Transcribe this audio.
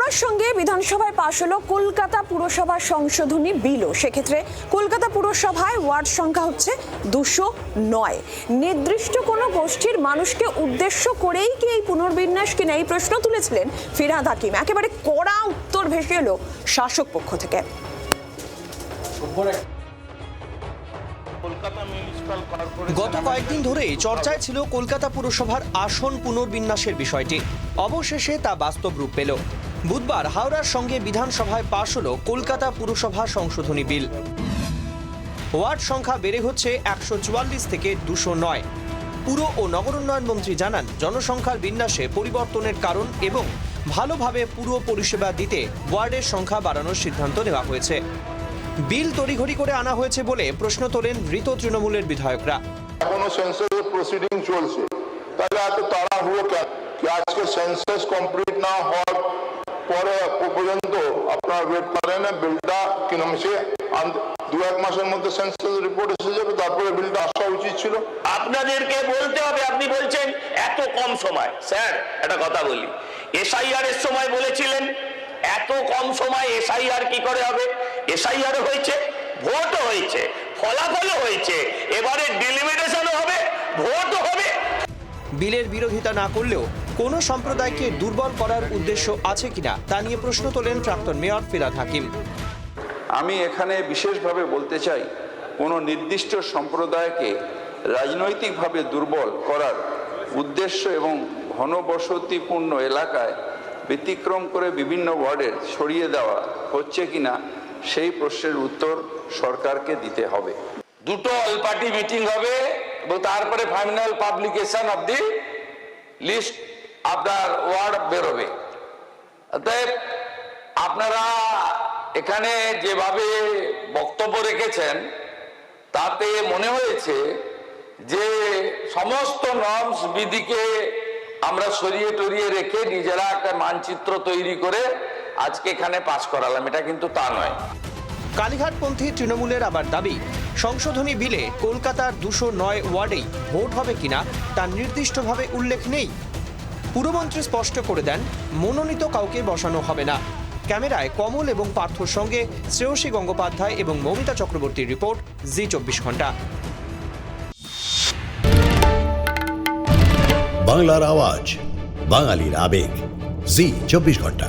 হাওড়ার সঙ্গে বিধানসভায় পাশ হলো কলকাতা পুরসভা সংশোধনী বিলও। সেক্ষেত্রে কলকাতা পুরসভায় ওয়ার্ড সংখ্যা হচ্ছে 209। নির্দিষ্ট কোনো গোষ্ঠীর মানুষকে উদ্দেশ্য করেই কি এই পুনর্বিন্যাস কিনা, এই প্রশ্ন তুলেছিলেন ফিরহাদ হাকিম। একেবারে কড়া উত্তর ভেসে এলো শাসক পক্ষ থেকে। গত কয়েকদিন ধরেই চর্চায় ছিল কলকাতা পুরসভার আসন পুনর্বিন্যাসের বিষয়টি। অবশেষে তা বাস্তব রূপ পেল। বুধবার হাওড়ার সঙ্গে বিধানসভায় পাশ হলো কলকাতা পুরসভা সংশোধনী বিল। ওয়ার্ড সংখ্যা বেড়ে হচ্ছে 144 থেকে 209। পুর ও নগর উন্নয়ন মন্ত্রী জানান, জনসংখ্যার বিন্যাসে পরিবর্তনের কারণ এবং ভালোভাবে পুর পরিষেবা দিতে ওয়ার্ডের সংখ্যা বাড়ানোর সিদ্ধান্ত নেওয়া হয়েছে। বিল তড়িঘড়ি করে আনা হয়েছে বলে প্রশ্ন তোলেন মৃত তৃণমূলের বিধায়করা। এখনো সেন্সাসের প্রসিডিং চলছে, তাহলে এত তাড়াহুড়ো কেন? কি আজকে সেন্সাস কমপ্লিট না হওয়ার পরে পর্যন্ত আপনারা ওয়েট করেন না? বিলটা কিরকম সে 2-1 মাসের মধ্যে সেন্সাস রিপোর্ট এসে যাবে, তারপরে বিলটা আসা উচিত ছিল। আপনাদেরকে বলতে হবে। আপনি বলছেন এত কম সময়। স্যার একটা কথা বলি, এসআইআর এর সময় বলেছিলেন এত কম সময় এসআইআর কি করে হবে? এসআইআর হয়েছে, ভোটও হয়েছে, ফলাফলও হয়েছে, এবারে ডিলিমিটেশনও হবে, ভোটও হবে। বিলের বিরোধিতা না করলেও কোন সম্প্রদায়কে দুর্বল করার উদ্দেশ্য আছে কিনা তা নিয়ে প্রশ্ন তোলেন প্রাক্তন মেয়র ফিরহাদ হাকিম। আমি এখানে বিশেষভাবে বলতে চাই, কোনো নির্দিষ্ট সম্প্রদায়কে রাজনৈতিকভাবে দুর্বল করার উদ্দেশ্য এবং ঘনবসতিপূর্ণ এলাকায় ব্যতিক্রম করে বিভিন্ন ওয়ার্ডের ছড়িয়ে দেওয়া হচ্ছে কিনা সেই প্রশ্নের উত্তর সরকারকে দিতে হবে। দুটো অল পার্টি মিটিং হবে এবং তারপরে final publication of the list আপনার ওয়ার্ড বেরোবে। অতএব আপনারা এখানে যেভাবে বক্তব্য রেখেছেন তাতে মনে হয়েছে যে সমস্ত নর্মস বিধিকে আমরা সরিয়ে টরিয়ে রেখে নিজেরা একটা মানচিত্র তৈরি করে আজকে এখানে পাস করালাম, এটা কিন্তু তা নয়। কালীঘাটপন্থী তৃণমূলের আবার দাবি, সংশোধনী বিলে কলকাতার 209 ওয়ার্ডেই ভোট হবে কিনা তার নির্দিষ্টভাবে উল্লেখ নেই। পুরমন্ত্রী স্পষ্ট করে দেন, মনোনীত কাউকে বসানো হবে না। ক্যামেরায় কমল এবং পার্থর সঙ্গে শ্রেয়সী গঙ্গোপাধ্যায় এবং মমিতা চক্রবর্তীর রিপোর্ট, জি 24 ঘন্টা। বাংলার আওয়াজ, বাঙালির আবেগ, জি 24 ঘন্টা।